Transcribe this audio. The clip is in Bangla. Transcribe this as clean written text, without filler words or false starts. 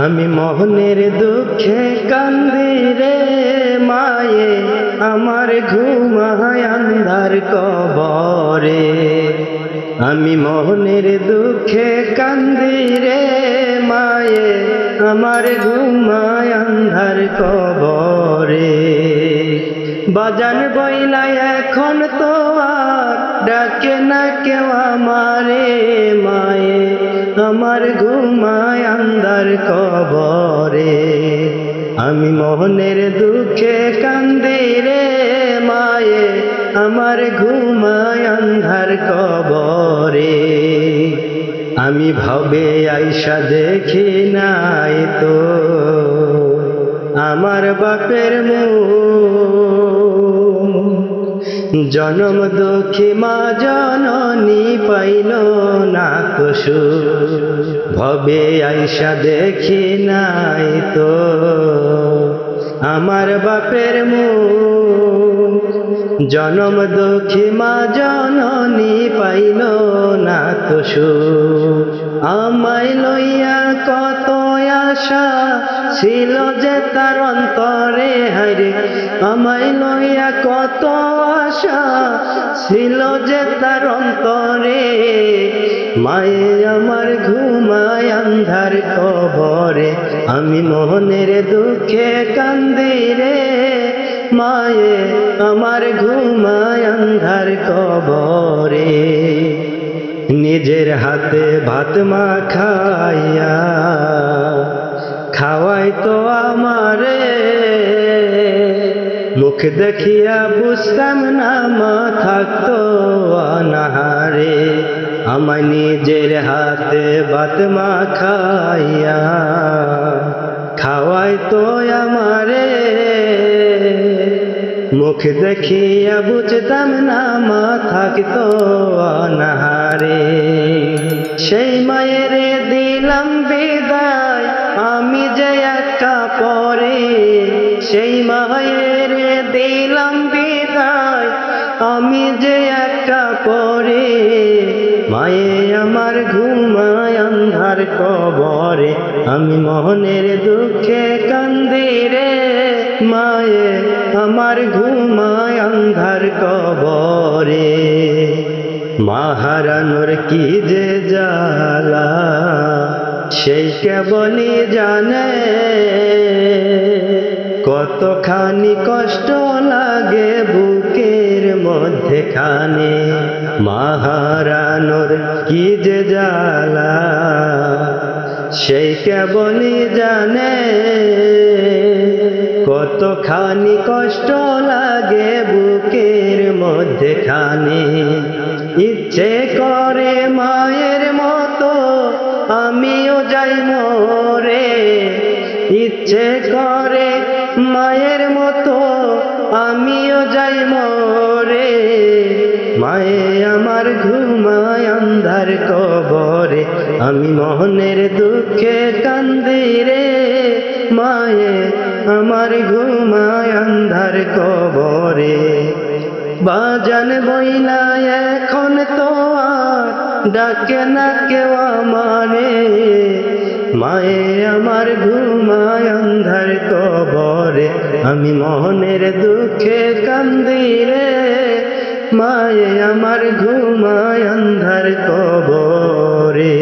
আমি মোহনের দুঃখে কান্দি রে মায়ে, আমার ঘুমায় আন্ধার কবরে। আমি মোহনের দুঃখে কান্দি রে মায়ে, আমার ঘুমায় আন্ধার কবরে। বাজান বইলা এখন তো আর ডাকে না কেউ আমারে মায়ে, আমার ঘুমায় আন্ধার কবরে। আমি মোহনের দুঃখে কান্দি রে মায়ে, আমার ঘুমায় আন্ধার কবরে। আমি ভবে আইসা দেখি নাই তো আমার বাপের মুখ, জনম দুঃখী মা জননী পাইল না তো সুখ। ভবে আইসা দেখি নাই তো আমার বাপের মুখ, জনম দুঃখী মা জননী পাইল না তো সুখ। আমায় লইয়া কত আশা ছিল যে তার অন্তরে, হায়রে আমায় লইয়া কত আশা ছিল যে তার অন্তরে। মায়ে আমার ঘুমায় আন্ধার কবরে, আমি মোহনের দুঃখে কান্দি রে মায়ে, আমার ঘুমায় আন্ধার কবরে। নিজের হাতে ভাত মাখাইয়া খাওয়াই তো আমারে, মুখ দেখিয়া বুঝতাম না মা থাকতো অনাহারে। আমায় নিজের হাতে ভাত মাখাইয়া খাওয়াই তো আমারে, মুখ দেখিয়া বুঝতাম না মা থাকতো অনাহারে। সেই মায়ের দিলাম বিদায় আমি যে একা পরে, সেই মায়ের দিলাম বিদায় আমি যে একা পরে। মায়ে আমার ঘুমায় আন্ধার কবরে, আমি মোহনের দুঃখে কান্দি রে মায়ে, আমার ঘুমায় আন্ধার কবরে। মা হারানোর কি যে জ্বালা সেই কেবলই জানে, কতখানি কষ্ট লাগে বুকের মধ্যেখানে। মা হারানোর কি যে জ্বালা সেই কেবলই জানে, কতখানি কষ্ট লাগে বুকের মধ্যেখানে। ইচ্ছে করে মায়ের মতো আমিও যাই মরে, ইচ্ছে করে মায়ের মতো আমিও যাই মরে। মায়ে আমার ঘুমায় আন্ধার কবরে, আমি মোহনের দুঃখে কান্দি রে মায়ে, আমার ঘুমায় আন্ধার কবরে। বাজান বইলা এখন তো আর ডাকে না কেউ আমারে, মায়ে আমার ঘুমায় আন্ধার কবরে। আমি মোহনের দুঃখে কান্দি রে মায়ে, আমার ঘুমায় আন্ধার কবরে।